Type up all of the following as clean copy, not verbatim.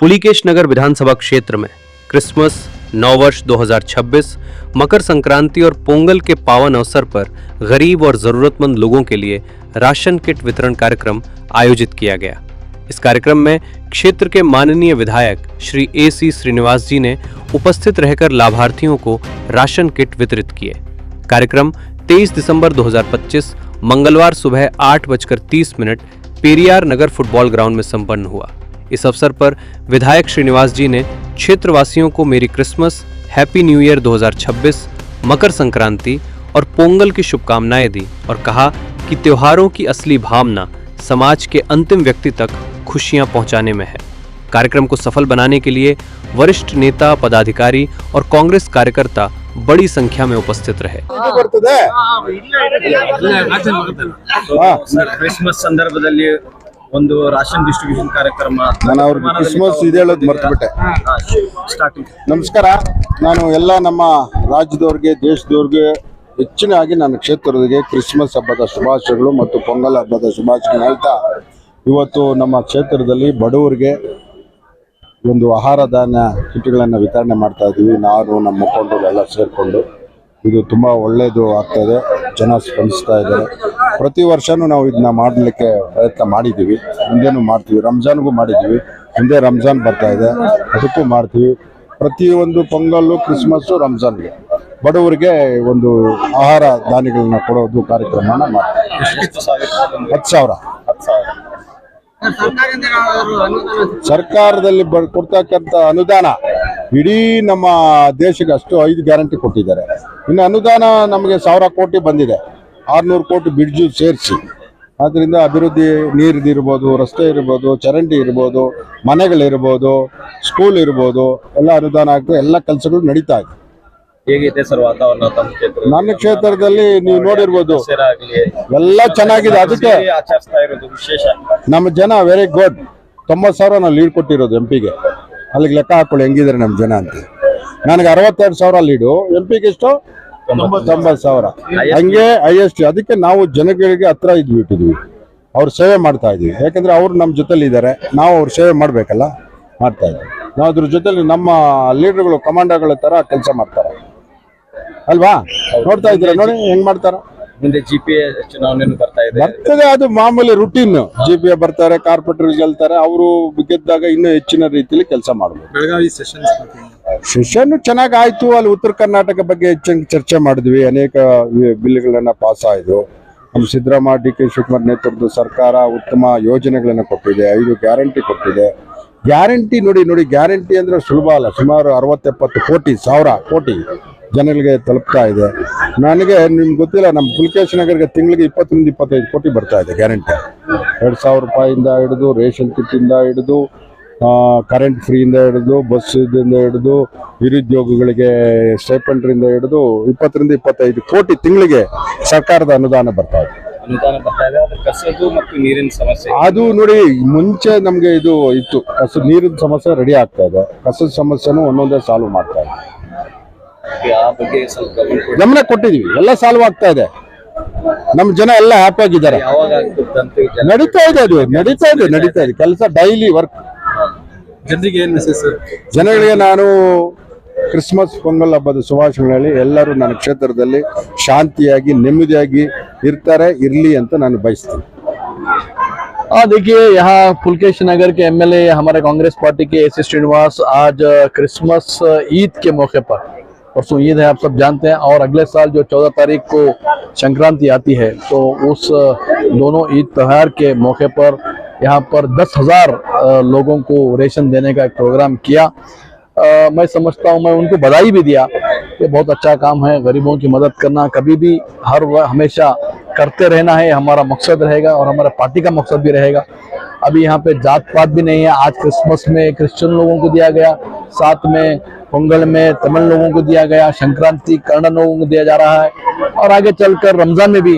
पुलिकेश नगर विधानसभा क्षेत्र में क्रिसमस, नववर्ष 2026, मकर संक्रांति और पोंगल के पावन अवसर पर गरीब और जरूरतमंद लोगों के लिए राशन किट वितरण कार्यक्रम आयोजित किया गया। इस कार्यक्रम में क्षेत्र के माननीय विधायक श्री AC श्रीनिवास जी ने उपस्थित रहकर लाभार्थियों को राशन किट वितरित किए। कार्यक्रम 23 दिसंबर 2025 मंगलवार सुबह 8:30 पेरियार नगर फुटबॉल ग्राउंड में संपन्न हुआ। इस अवसर पर विधायक श्रीनिवास जी ने क्षेत्रवासियों को मेरी Christmas, happy new year 2026, Makar Sankranti और पोंगल की शुभकामनाएं दी और कहा कि त्योहारों की असली भावना समाज के अंतिम व्यक्ति तक खुशियां पहुंचाने में है। कार्यक्रम को सफल बनाने के लिए वरिष्ठ नेता, पदाधिकारी और कांग्रेस कार्यकर्ता बड़ी संख्या में उपस्थित रहे। ಕ್ರಿಸ್ಮಸ್ ಸಂದರ್ಭದಲ್ಲಿ ಒಂದು ರಾಷನ್ ಡಿಸ್ಟ್ರಿಬ್ಯೂಷನ್ ಕಾರ್ಯಕ್ರಮ ನಾನು ಅವ್ರಿಗೆ ಕ್ರಿಸ್ಮಸ್ ಇದೆ ಹೇಳೋದು ಮರ್ತುಬಿಟ್ಟೆ. ಸ್ಟಾರ್ಟಿಂಗ್ ನಮಸ್ಕಾರ. ನಾನು ಎಲ್ಲ ನಮ್ಮ ರಾಜ್ಯದವ್ರಿಗೆ, ದೇಶದವ್ರಿಗೆ ಹೆಚ್ಚಿನಾಗಿ ನನ್ನ ಕ್ಷೇತ್ರದವರಿಗೆ ಕ್ರಿಸ್ಮಸ್ ಹಬ್ಬದ ಶುಭಾಶಯಗಳು ಮತ್ತು ಪೊಂಗಲ್ ಹಬ್ಬದ ಶುಭಾಶಯಗಳು ಹೇಳ್ತಾ, ಇವತ್ತು ನಮ್ಮ ಕ್ಷೇತ್ರದಲ್ಲಿ ಬಡವರಿಗೆ ಒಂದು ಆಹಾರ ಧಾನ್ಯ ಕಿಟ್ಗಳನ್ನು ವಿತರಣೆ ಮಾಡ್ತಾ ಇದ್ದೀವಿ. ನಾನು ನಮ್ಮ ಮುಖಂಡರು ಎಲ್ಲ ಸೇರಿಕೊಂಡು ಇದು ತುಂಬ ಒಳ್ಳೆಯದು ಆಗ್ತಾಯಿದೆ. ಜನ ಸ್ಪಂದಿಸ್ತಾ ಇದ್ದಾರೆ. ಪ್ರತಿ ವರ್ಷವೂ ನಾವು ಇದನ್ನ ಮಾಡಲಿಕ್ಕೆ ಪ್ರಯತ್ನ ಮಾಡಿದ್ದೀವಿ, ಮುಂದೇನು ಮಾಡ್ತೀವಿ. ರಂಜಾನ್ಗೂ ಮಾಡಿದ್ದೀವಿ, ಮುಂದೆ ರಂಜಾನ್ ಬರ್ತಾ ಇದೆ, ಅದಕ್ಕೂ ಮಾಡ್ತೀವಿ. ಪ್ರತಿಯೊಂದು ಪೊಂಗಲ್ಲು, ಕ್ರಿಸ್ಮಸ್ಸು, ರಂಜಾನ್ಗೆ ಬಡವರಿಗೆ ಒಂದು ಆಹಾರ ಧಾನ್ಯಗಳನ್ನ ಕೊಡೋದು ಕಾರ್ಯಕ್ರಮನ ಮಾಡ್ತೀವಿ. 10,000 ಸರ್ಕಾರದಲ್ಲಿ ಕೊಡ್ತಕ್ಕಂಥ ಅನುದಾನ ಇಡೀ ನಮ್ಮ ದೇಶಕ್ಕೆ ಅಷ್ಟು 5 ಗ್ಯಾರಂಟಿ ಕೊಟ್ಟಿದ್ದಾರೆ. ಇನ್ನು ಅನುದಾನ ನಮಗೆ 1,000 ಕೋಟಿ ಬಂದಿದೆ, 600 ಕೋಟಿ ಬ್ರಿಡ್ಜು ಸೇರಿಸಿ. ಆದ್ದರಿಂದ ಅಭಿವೃದ್ಧಿ, ನೀರಿದಿರ್ಬೋದು, ರಸ್ತೆ ಇರ್ಬೋದು, ಚರಂಡಿ ಇರ್ಬೋದು, ಮನೆಗಳಿರ್ಬೋದು, ಸ್ಕೂಲ್ ಇರ್ಬೋದು, ಎಲ್ಲ ಅನುದಾನ ಆಗ್ತದೆ. ಎಲ್ಲ ಕೆಲಸಗಳು ನಡೀತಾ ಇದೆ. ಹೇಗಿದೆ ಸರ್ ವಾತಾವರಣ ತಮ್ಮ ಕ್ಷೇತ್ರ? ನನ್ನ ಕ್ಷೇತ್ರದಲ್ಲಿ ನೀವು ನೋಡಿರ್ಬೋದು, ಎಲ್ಲ ಚೆನ್ನಾಗಿದೆ. ಅದಕ್ಕೆ ಆಚರಿಸ್ತಾ ಇರೋದು ವಿಶೇಷ. ನಮ್ಮ ಜನ ವೆರಿ ಗುಡ್. 90,000 ನಾವು ಲೀಡ್ ಕೊಟ್ಟಿರೋದು MP ಗೆ. ಅಲ್ಲಿಗೆ ಲೆಕ್ಕ ಹಾಕೊಳ್ಳಿ ಹೆಂಗಿದ್ರೆ ನಮ್ಮ ಜನ ಅಂತ. ನನಗೆ 62,000 ಲೀಡು, MP ಗೆ ಎಷ್ಟು? 90,000. ಹಂಗೆ ಹೈಯೆಸ್ಟ್. ಅದಕ್ಕೆ ನಾವು ಜನಗಳಿಗೆ ಹತ್ರ ಇಟ್ಬಿಟ್ಟಿದ್ವಿ, ಅವ್ರ ಸೇವೆ ಮಾಡ್ತಾ ಇದೀವಿ. ಯಾಕಂದ್ರೆ ಅವ್ರು ನಮ್ಮ ಜೊತೆಲಿ ಇದ್ದಾರೆ, ನಾವು ಅವ್ರ ಸೇವೆ ಮಾಡ್ಬೇಕಲ್ಲ, ಮಾಡ್ತಾ ಇದ್ವಿ. ನಾವು ಅದ್ರ ಜೊತೆಲಿ ನಮ್ಮ ಲೀಡರ್ಗಳು, ಕಮಾಂಡರ್ಗಳ ತರ ಕೆಲಸ ಮಾಡ್ತಾರೆ ಅಲ್ವಾ? ನೋಡ್ತಾ ಇದ್ದೀರಾ ನೋಡಿ ಹೆಂಗ್ ಮಾಡ್ತಾರ. ಮುಂದೆ GPA ಚುನಾವಣೆ ಬರ್ತದೆ, ಅದು ಮಾಮೂಲಿ ರುಟೀನ್. GPA ಬರ್ತಾರೆ, ಕಾರ್ಪೊರೇಟರ್ ಗೆಲ್ತಾರೆ, ಅವರು ಗೆದ್ದಾಗ ಇನ್ನೂ ಹೆಚ್ಚಿನ ರೀತಿಯಲ್ಲಿ ಕೆಲಸ ಮಾಡ್ಬೋದು. ಬೆಳಗಾವಿ ಸೆಷನ್ ಚೆನ್ನಾಗಿ ಆಯ್ತು. ಅಲ್ಲಿ ಉತ್ತರ ಕರ್ನಾಟಕ ಬಗ್ಗೆ ಹೆಚ್ಚಿನ ಚರ್ಚೆ ಮಾಡಿದ್ವಿ. ಅನೇಕ ಬಿಲ್ಗಳನ್ನ ಪಾಸ್ ಆಯ್ತು. ನಮ್ಮ ಸಿದ್ದರಾಮಯ್ಯ, DK ಶಿವಕುಮಾರ್ ನೇತೃತ್ವದ ಸರ್ಕಾರ ಉತ್ತಮ ಯೋಜನೆಗಳನ್ನ ಕೊಟ್ಟಿದೆ. 5 ಗ್ಯಾರಂಟಿ ಕೊಟ್ಟಿದೆ. ಗ್ಯಾರಂಟಿ ನೋಡಿ ಗ್ಯಾರಂಟಿ ಅಂದ್ರೆ ಸುಲಭ ಅಲ್ಲ. ಸುಮಾರು 60-70 ಕೋಟಿ, 1,000 ಕೋಟಿ ಜನಗಳಿಗೆ ತಲುಪ್ತಾ ಇದೆ. ನನಗೆ ನಿಮ್ಗೆ ಗೊತ್ತಿಲ್ಲ, ನಮ್ಮ ಪುಲಿಕೇಶ್ ನಗರ್ಗೆ ತಿಂಗಳಿಗೆ 20-25 ಕೋಟಿ ಬರ್ತಾ ಇದೆ ಗ್ಯಾರಂಟಿ. 2,000 ರೂಪಾಯಿಂದ ಹಿಡಿದು, ರೇಷನ್ ಕಿಟ್ಟಿಂದ ಹಿಡಿದು, ಕರೆಂಟ್ ಫ್ರೀಯಿಂದ ಹಿಡಿದು, ಬಸ್ ಇದರಿಂದ ಹಿಡಿದು, ನಿರುದ್ಯೋಗಿಗಳಿಗೆ ಸ್ಟೈಪೆಂಡ್ರಿಂದ ಹಿಡಿದು 20-25 ಕೋಟಿ ತಿಂಗಳಿಗೆ ಸರ್ಕಾರದ ಅನುದಾನ ಬರ್ತಾ ಇದೆ. ಕಸದು ಮತ್ತು ನೀರಿನ ಸಮಸ್ಯೆ ಅದು ನೋಡಿ, ಮುಂಚೆ ನಮ್ಗೆ ಇದು ಇತ್ತು, ಕಸದ ನೀರಿನ ಸಮಸ್ಯೆ ರೆಡಿ ಆಗ್ತಾ ಇದೆ. ಕಸದ ಸಮಸ್ಯೆನೂ ಒಂದೊಂದೇ ಸಾಲ್ವ್ ಮಾಡ್ತಾ ಇದೆ. ಗಮನ ಕೊಟ್ಟಿದೀವಿ, ಎಲ್ಲ ಸಾಲ್ವ್ ಆಗ್ತಾ ಇದೆ. ನಮ್ಮ ಜನ ಎಲ್ಲ ಹ್ಯಾಪಿ ಆಗಿದ್ದಾರೆ. ನಡೀತಾ ಇದೆ, ಅದು ನಡೀತಾ ಇದೆ ಕೆಲಸ, ಡೈಲಿ ವರ್ಕ್. ಜನಗಳಿಗೆ ನಾನು ಕ್ರಿಸ್ಮಸ್, ಪೊಂಗಲ್ ಹಬ್ಬದ ಶುಭಾಶಯಗಳು ಹೇಳಿ, ಎಲ್ಲರೂ ನನ್ನ ಕ್ಷೇತ್ರದಲ್ಲಿ ಶಾಂತಿಯಾಗಿ, ನೆಮ್ಮದಿಯಾಗಿ ಇರಲಿ ಅಂತ ನಾನು ಬಯಸ್ತೀನಿ. देखिए, यहाँ पुलकेश नगर के MLA हमारे कांग्रेस पार्टी के AC श्रीनिवास आज क्रिसमस ईद के मौके पर, परसों ईद है आप सब जानते हैं, और अगले साल जो 14 तारीख को संक्रांति आती है, तो उस दोनों ईद त्योहार के मौके पर यहाँ पर 10,000 लोगों को रेशन देने का एक प्रोग्राम किया। मैं समझता हूँ, मैं उनको बधाई भी दिया। ये बहुत अच्छा काम है, गरीबों की मदद करना कभी भी हमेशा करते रहना है, हमारा मकसद रहेगा और हमारा पार्टी का मकसद भी रहेगा। अभी यहाँ पे जात पात भी नहीं है। आज क्रिसमस में क्रिश्चियन लोगों को दिया गया, साथ में पोंगल में तमिल लोगों को दिया गया, संक्रांति कन्नड़ लोगों को दिया जा रहा है, और आगे चलकर रमजान में भी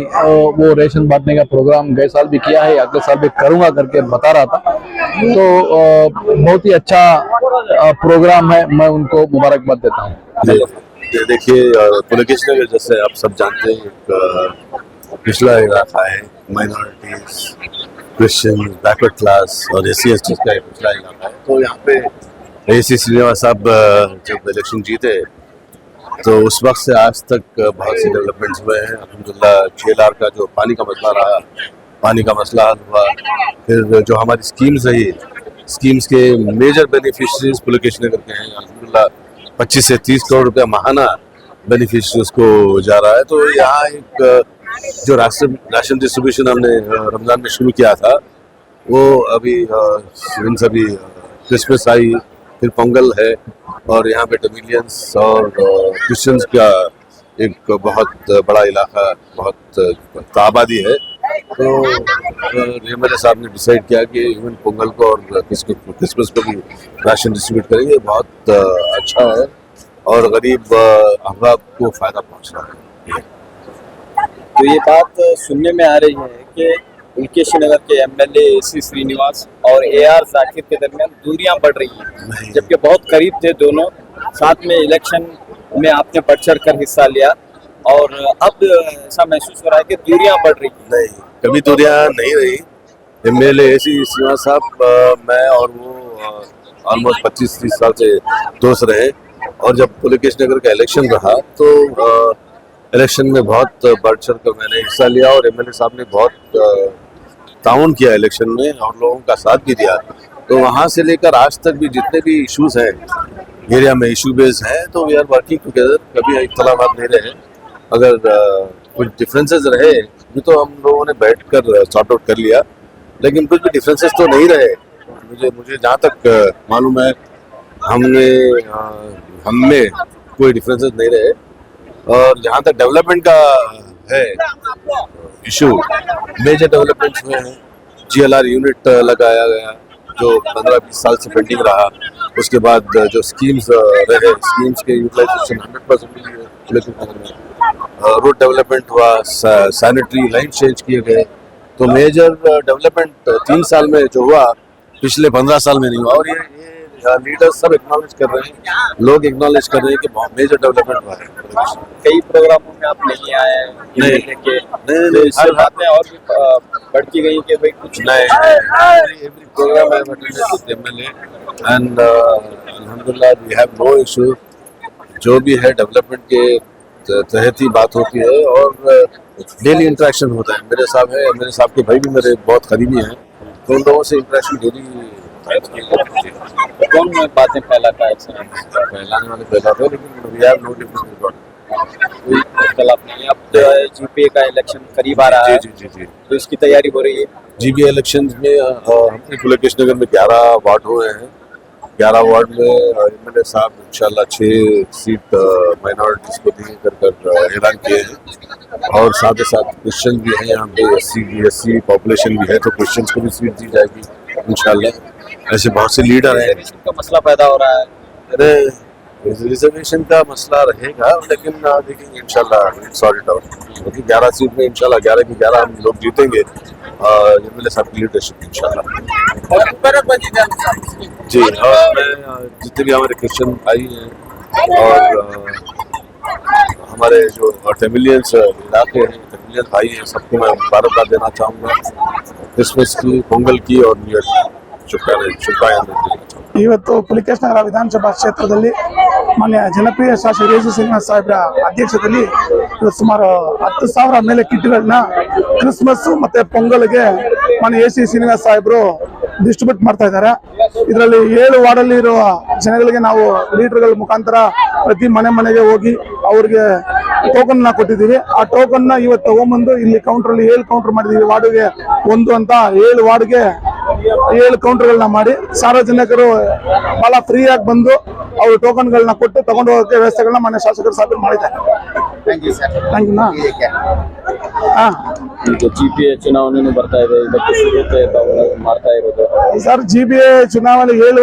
वो रेशन बांटने का प्रोग्राम गए साल भी किया है, अगले साल भी करूंगा करके बता रहा था। तो बहुत ही अच्छा प्रोग्राम है, मैं उनको मुबारकबाद देता हूँ। देखिए, पुलिकेश नगर जैसे आप सब जानते हैं, पिछड़ा इलाका है, माइनॉरिटीज क्रिश्चियन बैकवर्ड क्लास और SC/ST का एक पिछड़ा इलाका है। तो यहाँ पे AC श्रीनिवास साहब जब इलेक्शन जीते तो उस वक्त से आज तक बहुत सी डेवलपमेंट्स हुए हैं। अल्हम्दुलिल्लाह JLR का जो पानी का मसला रहा, पानी का मसला हल हुआ। फिर जो हमारी स्कीम्स रही, स्कीम्स के मेजर बेनिफिशरीज पुलकेश नगर के हैं। अल्हम्दुलिल्लाह 25 से 30 करोड़ रुपया माहाना बेनिफिशरीज को जा रहा है। तो यहाँ एक जो राशन डिस्ट्रीब्यूशन हमने रमज़ान में शुरू किया था, वो अभी इन सभी क्रिसमस आई, फिर पोंगल है, और यहाँ पे तमिलियंस और क्रिश्चियंस का एक बहुत बड़ा इलाका, बहुत आबादी है। तो MLA साहब ने डिसाइड किया कि इवन पोंगल को और क्रिसमस को भी राशन डिस्ट्रीब्यूट करेंगे। बहुत अच्छा है और गरीब अहबाब को फ़ायदा पहुँच रहा है। तो ये बात सुनने में आ रही है कि पुलकेश नगर के MLA AC श्रीनिवास और AR जाकिर के दरमियान दूरियां बढ़ रही हैं, जबकि बहुत करीब थे दोनों। साथ में इलेक्शन में आपने बढ़ चढ़ कर हिस्सा लिया और अब ऐसा महसूस हो रहा है कि दूरियां बढ़ रही हैं। नहीं, कभी दूरियां नहीं रही। MLA AC श्रीनिवास साहब, मैं और वो ऑलमोस्ट 25-30 साल से दोस्त रहे, और जब पुलकेश नगर का इलेक्शन रहा तो इलेक्शन में बहुत बढ़ चढ़ कर मैंने हिस्सा लिया, और MLA साहब ने बहुत ताउन किया इलेक्शन में और लोगों का साथ भी दिया। तो वहाँ से लेकर आज तक भी जितने भी इश्यूज हैं एरिया में, इशू बेस हैं, तो वी आर वर्किंग टुगेदर। कभी इख्तलाफात नहीं रहे। अगर कुछ डिफरेंसेस रहे भी तो हम लोगों ने बैठकर सॉर्ट आउट कर लिया, लेकिन कुछ भी डिफरेंसेस तो नहीं रहे। मुझे जहाँ तक मालूम है हमें कोई डिफरेंसेस नहीं रहे। और जहाँ तक डेवलपमेंट का है इशू, मेजर डेवलपमेंट्स हुए हैं। GLR यूनिट लगाया गया जो 15-20 साल से पेंडिंग रहा। उसके बाद जो स्कीम्स रहे, स्कीम्स के यूटिलाइजेशन 100% मिली है पुलकेश नगर में। रोड डेवलपमेंट हुआ, सैनिटरी लाइन चेंज किए गए। तो मेजर डेवलपमेंट 3 साल में जो हुआ, पिछले 15 साल में नहीं हुआ। और ये लीडर्स सब एक्नॉलेज कर रहे हैं, लोग एक्नॉलेज कर रहे हैं कि बहुत मेजर डेवलपमेंट हुआ है। कई प्रोग्रामों में आप नहीं आए हैं, नहीं, हर बातें और भी बढ़ती गई कि भाई कुछ every program I have attended with MLA and alhamdulillah we have no issue। जो भी है डेवलपमेंट के तहत ही बात होती है और डेली इंटरेक्शन होता है। मेरे साहब है, मेरे साहब के भाई भी मेरे बहुत करीबी हैं, तो उन लोगों से इंटरेक्शन डेली। कौन बातें फैलाता है? फैलाने वाले फैलाते हैं, लेकिन we have no difference with God। कोई इख्तलाफ नहीं है। अब जो है GPA का इलेक्शन करीब आ रहा है, जी। तो इसकी तैयारी हो रही है। GPA इलेक्शन में हमने पुलकेश नगर में 11 वार्ड हुए हैं। 11 वार्ड में MLA साहब इंशाल्लाह 6 सीट माइनॉरिटीज को देकर ऐलान किए हैं, और साथ ही साथ क्रिश्चियन भी हैं यहाँ पे। SC पॉपुलेशन भी है, तो क्रिश्चियंस को भी सीट दी जाएगी इंशाल्लाह। ऐसे बहुत से लीडर हैं। का मसला पैदा हो रहा है। अरे रिजर्वेशन का मसला रहेगा, लेकिन देखेंगे इंशाल्लाह सॉर्ट इट आउट। क्योंकि 11 सीट में इंशाल्लाह 11 की 11 हम लोग जीतेंगे, MLA साहब की लीडरशिप इंशाल्लाह। जी, और मैं जितने भी हमारे क्रिश्चियन भाई हैं और हमारे जो तमिलियंस इलाके हैं, तमिलियंस भाई हैं, सबको मैं मुबारकबाद देना चाहूँगा क्रिसमस की, पोंगल की और न्यू ईयर ಶುಭಾಶಯ ಇವತ್ತು ಪುಲಿಕೇಶ್ ನಗರ ವಿಧಾನಸಭಾ ಕ್ಷೇತ್ರದಲ್ಲಿ ಮಾನ್ಯ ಜನಪ್ರಿಯ ಶಾಸಕ AC ಶ್ರೀನಿವಾಸ್ ಸಾಹೇಬ್ರ ಅಧ್ಯಕ್ಷತೆಯಲ್ಲಿ ಸುಮಾರು 10,000 ಮೇಲೆ ಕಿಟ್ಗಳನ್ನ ಕ್ರಿಸ್ಮಸ್ ಮತ್ತೆ ಪೊಂಗಲ್ಗೆ ಮಾನ್ಯ AC ಶ್ರೀನಿವಾಸ್ ಸಾಹೇಬ್ರು ಡಿಸ್ಟ್ರಿಬ್ಯೂಟ್ ಮಾಡ್ತಾ ಇದ್ದಾರೆ। ಇದರಲ್ಲಿ 7 ವಾರ್ಡಲ್ಲಿ ಇರುವ ಜನಗಳಿಗೆ ನಾವು ಲೀಡರ್ಗಳ ಮುಖಾಂತರ ಪ್ರತಿ ಮನೆಗೆ ಹೋಗಿ ಅವ್ರಿಗೆ ಟೋಕನ್ ಕೊಟ್ಟಿದ್ದೀವಿ। ಆ ಟೋಕನ್ ಇವತ್ತು ತಗೊಂಡ್ಬಂದು ಇಲ್ಲಿ ಕೌಂಟರ್ ಅಲ್ಲಿ 7 ಕೌಂಟರ್ ಮಾಡಿದೀವಿ, ವಾರ್ಡ್ಗೆ 1 ಅಂತ 7 ವಾರ್ಡ್ಗೆ 7 ಕೌಂಟರ್ಗಳನ್ನ ಮಾಡಿ ಸಾರ್ವಜನಿಕರು ಬಹಳ ಫ್ರೀ ಆಗಿ ಬಂದು ಅವರು ಟೋಕನ್ಗಳನ್ನ ಕೊಟ್ಟು ತಗೊಂಡು ಹೋಗೋಕೆ ವ್ಯವಸ್ಥೆಗಳನ್ನ ಮಾನ್ಯ ಶಾಸಕರು ಸಾಧನೆ ಮಾಡಿದ್ದಾರೆ। ಥ್ಯಾಂಕ್ ಯು ಈಗ GPA ಚುನಾವಣೆನೂ ಬರ್ತಾ ಇದೆ, ಇದಕ್ಕೆ ಸಿಗುತ್ತೆ ಮಾಡ್ತಾ ಇರೋದು ಸರ್। GPA ಚುನಾವಣೆ 7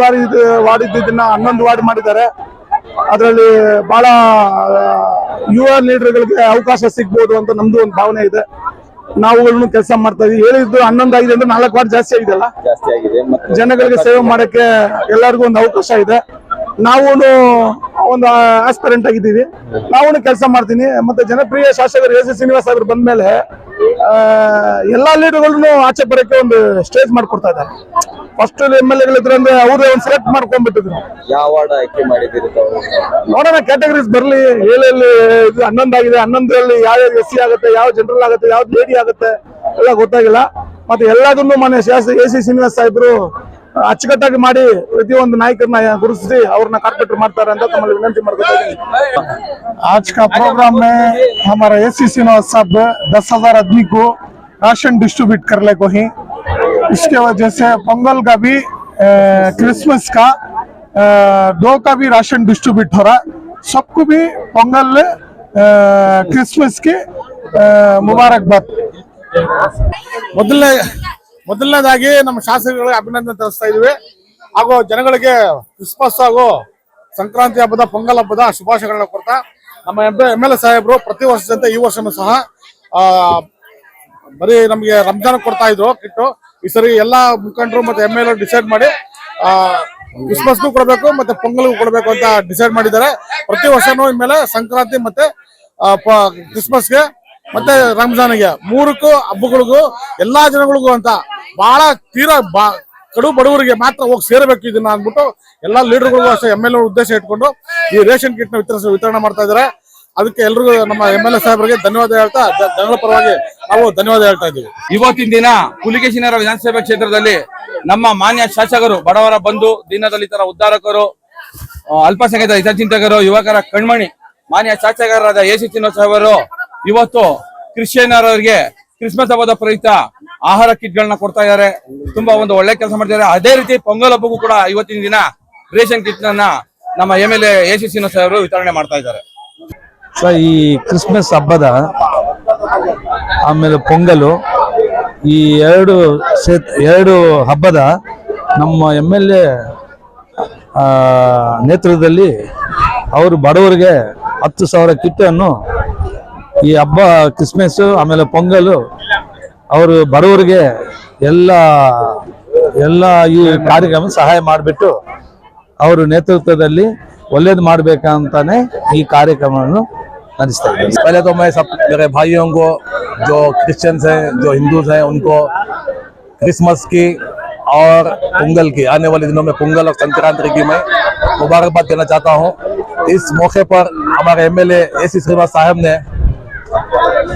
ವಾರ್ಡ್ ಇದ್ದಿದ್ದನ್ನ 11 ವಾರ್ಡ್ ಮಾಡಿದ್ದಾರೆ। ಅದರಲ್ಲಿ ಬಹಳ ಯುವ ಲೀಡರ್ಗಳಿಗೆ ಅವಕಾಶ ಸಿಗ್ಬೋದು ಅಂತ ನಮ್ದು ಒಂದು ಭಾವನೆ ಇದೆ। ನಾವುಗಳನ್ನು ಕೆಲಸ ಮಾಡ್ತಾ ಇದೀವಿ। ಹೇಳಿದ್ದು 11 ಆಗಿದೆ ಅಂದ್ರೆ 4 ವಾರ್ಡ್ ಜಾಸ್ತಿ ಆಗಿದೆಲ್ಲ, ಜಾಸ್ತಿ ಆಗಿದೆ। ಜನಗಳಿಗೆ ಸೇವೆ ಮಾಡಕ್ಕೆ ಎಲ್ಲರಿಗೂ ಒಂದು ಅವಕಾಶ ಇದೆ। ನಾವು ಒಂದು ಆಸ್ಪಿರೆಂಟ್ ಆಗಿದ್ದೀವಿ, ನಾವು ಕೆಲಸ ಮಾಡ್ತೀನಿ. ಮತ್ತೆ ಜನಪ್ರಿಯ ಶಾಸಕರು ಎಸ್ ಶ್ರೀನಿವಾಸ್ ಅವರು ಬಂದ್ಮೇಲೆ ಎಲ್ಲಾ ಲೀಡರ್ಗಳನ್ನು ಆಚೆ ಬರೋಕೆ ಒಂದು ಸ್ಟೇಜ್ ಮಾಡ್ಕೊಡ್ತಾ ಇದ್ದಾರೆ. ಫಸ್ಟ್ MLA ಗಳಿದ್ರು ಅಂದ್ರೆ ಅವ್ರೇ ಒಂದು ಸೆಲೆಕ್ಟ್ ಮಾಡ್ಕೊಂಡ್ಬಿಟ್ಟಿದ್ರು. ಯಾವ ವಾರ್ಡ್ ಆಯ್ಕೆ ಮಾಡಿದ್ದೀರಿ ತಾವು? ನೋಡೋಣ, ಕ್ಯಾಟಗರೀಸ್ ಬರ್ಲಿ. ಏಳಲ್ಲಿ ಇದು 11 ಆಗಿದೆ, 11ರಲ್ಲಿ ಯಾವ SC ಆಗುತ್ತೆ, ಯಾವ ಜನರಲ್ ಆಗುತ್ತೆ, ಯಾವ್ದು ಲೇಡಿ ಆಗುತ್ತೆ ಎಲ್ಲ ಗೊತ್ತಾಗಿಲ್ಲ. ಮತ್ತೆ ಎಲ್ಲದನ್ನು ಮನೆ ಶಾಸಕ AC ಶ್ರೀನಿವಾಸ್ ಸಾಹೇಬರು ಅಚ್ಚುಕಟ್ಟಾಗಿ ಮಾಡಿ ಪ್ರತಿಯೊಂದು ನಾಯಕರನ್ನ ಗುರುತಿಸಿ ಅವ್ರನ್ನ ಕಾರ್ಪೊರೇಟರ್ ಮಾಡ್ತಾರೆ ಅಂತ ತಮ್ಮಲ್ಲಿ ವಿನಂತಿ ಮಾಡ್ಕೊತಾ ಇದ್ದೀನಿ. आज का प्रोग्राम में हमारा AC श्रीनिवास साहब 10,000 आदमी को राशन डिस्ट्रीब्यूट करने को ही, इसके वजह से पोंगल का भी क्रिसमस का 2 का भी राशन डिस्ट्रीब्यूट हो रहा है. सबको भी पोंगल क्रिसमस के मुबारकबाद. ಮೊದಲನೇದಾಗಿ ನಮ್ಮ ಶಾಸಕರಿಗೆ ಅಭಿನಂದನೆ ತಿಳಿಸ್ತಾ ಇದೀವಿ. ಹಾಗೂ ಜನಗಳಿಗೆ ಕ್ರಿಸ್ಮಸ್ ಹಾಗೂ ಸಂಕ್ರಾಂತಿ ಹಬ್ಬದ, ಪೊಂಗಲ್ ಹಬ್ಬದ ಶುಭಾಶಯಗಳನ್ನ ಕೊಡ್ತಾ, ನಮ್ಮ MLA ಸಾಹೇಬರು ಪ್ರತಿ ವರ್ಷದಂತೆ ಈ ವರ್ಷನೂ ಸಹ ಬರೀ ನಮಗೆ ರಂಜಾನ್ ಕೊಡ್ತಾ ಇದ್ರು ಕಿಟ್ಟು. ಈ ಸರಿ ಎಲ್ಲಾ ಮುಖಂಡರು ಮತ್ತೆ MLA ಡಿಸೈಡ್ ಮಾಡಿ ಕ್ರಿಸ್ಮಸ್ಗೂ ಕೊಡಬೇಕು ಮತ್ತೆ ಪೊಂಗಲ್ಗೂ ಕೊಡಬೇಕು ಅಂತ ಡಿಸೈಡ್ ಮಾಡಿದ್ದಾರೆ. ಪ್ರತಿ ವರ್ಷನೂ ಇನ್ಮೇಲೆ ಸಂಕ್ರಾಂತಿ ಮತ್ತೆ ಕ್ರಿಸ್ಮಸ್ಗೆ ಮತ್ತೆ ರಂಜಾನ್ಗೆ 3 ಹಬ್ಬಗಳಿಗೂ ಎಲ್ಲಾ ಜನಗಳಿಗೂ ಅಂತ ಬಹಳ ತೀರಾ ಕಡು ಬಡವರಿಗೆ ಮಾತ್ರ ಹೋಗಿ ಸೇರಬೇಕು ಇದನ್ನ ಅಂದ್ಬಿಟ್ಟು ಎಲ್ಲಾ ಲೀಡರ್ಗಳಿಗೂ ಅಷ್ಟೇ MLA ಉದ್ದೇಶ ಇಟ್ಕೊಂಡು ಈ ರೇಷನ್ ಕಿಟ್ ನ ವಿತರಣೆ ಮಾಡ್ತಾ ಇದ್ದಾರೆ. ಅದಕ್ಕೆ ಎಲ್ರಿಗೂ ನಮ್ಮ MLA ಸಾಹೇಬರಿಗೆ ಧನ್ಯವಾದ ಹೇಳ್ತಾ, ಜನರ ಪರವಾಗಿ ನಾವು ಧನ್ಯವಾದ ಹೇಳ್ತಾ ಇದ್ದೀವಿ. ಇವತ್ತಿನ ದಿನ ಪುಲಿಕೇಶಿ ನಗರ ವಿಧಾನಸಭಾ ಕ್ಷೇತ್ರದಲ್ಲಿ ನಮ್ಮ ಮಾನ್ಯ ಶಾಸಕರು, ಬಡವರ ಬಂಧು, ದೀನದಲಿತರ ಉದ್ಧಾರಕರು, ಅಲ್ಪಸಂಖ್ಯಾತರ ಹಿತಚಿಂತಕರು, ಯುವಕರ ಕಣ್ಮಣಿ ಮಾನ್ಯ ಶಾಸಕರಾದ AC ಶ್ರೀನಿವಾಸ್ ಅವರು ಇವತ್ತು ಕ್ರಿಶ್ಚಿಯನ್ನರವರಿಗೆ ಕ್ರಿಸ್ಮಸ್ ಹಬ್ಬದ ಪ್ರಯುಕ್ತ ಆಹಾರ ಕಿಟ್ ಗಳನ್ನ ಕೊಡ್ತಾ ಇದ್ದಾರೆ. ತುಂಬಾ ಒಂದು ಒಳ್ಳೆ ಕೆಲಸ ಮಾಡ್ತಿದ್ದಾರೆ. ಅದೇ ರೀತಿ ಪೊಂಗಲ್ ಹಬ್ಬಕ್ಕೂ ಕೂಡ ಇವತ್ತಿನ ದಿನ ರೇಷನ್ ಕಿಟ್ ನನ್ನ ನಮ್ಮ MLA AC ಶ್ರೀನಿವಾಸ್ ಅವರು ವಿತರಣೆ ಮಾಡ್ತಾ ಇದ್ದಾರೆ. ಈ ಕ್ರಿಸ್ಮಸ್ ಹಬ್ಬದ ಆಮೇಲೆ ಪೊಂಗಲು, ಈ ಎರಡು ಹಬ್ಬದ ನಮ್ಮ MLA ನೇತೃತ್ವದಲ್ಲಿ ಅವರು ಬಡವರಿಗೆ 10,000 ಕಿಟ್ ಅನ್ನು ಈ ಹಬ್ಬ ಕ್ರಿಸ್ಮಸ್ ಆಮೇಲೆ ಪೊಂಗಲು ಅವರು ಬಡವರಿಗೆ ಎಲ್ಲ ಈ ಕಾರ್ಯಕ್ರಮ ಸಹಾಯ ಮಾಡಿಬಿಟ್ಟು ಅವರು ನೇತೃತ್ವದಲ್ಲಿ ಒಳ್ಳೇದು ಮಾಡ್ಬೇಕಂತಾನೆ ಈ ಕಾರ್ಯಕ್ರಮವನ್ನು ನಡೆಸ್ತಾ ಇದ್ದಾರೆ. पहले तो मैं सब मेरे भाइयों को जो क्रिश्चियंस हैं, जो हिंदूज हैं, उनको क्रिसमस की और पोंगल की, आने वाले दिनों में पोंगल और संक्रांति की मैं मुबारकबाद देना चाहता हूं. इस मौके पर हमारे MLA AC श्रीनिवास साहब ने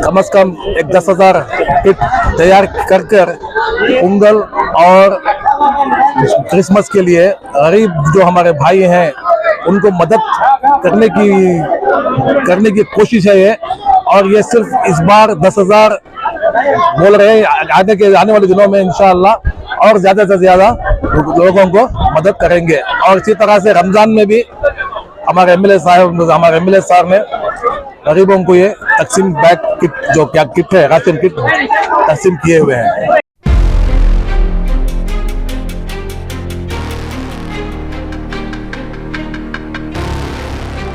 कम से कम 10,000 किट तैयार कर पोंगल और क्रिसमस के लिए गरीब जो हमारे भाई हैं उनको मदद करने की कोशिश है ये. और ये सिर्फ इस बार 10,000 बोल रहे हैं, आने वाले दिनों में इंशाअल्लाह और ज्यादा से ज्यादा लोगों को मदद करेंगे. और इसी तरह से रमजान में भी हमारे MLA साहब ने गरीबों को ये तकसीम बैग किट, जो क्या किट है, राशन किट तकसीम किए हुए हैं.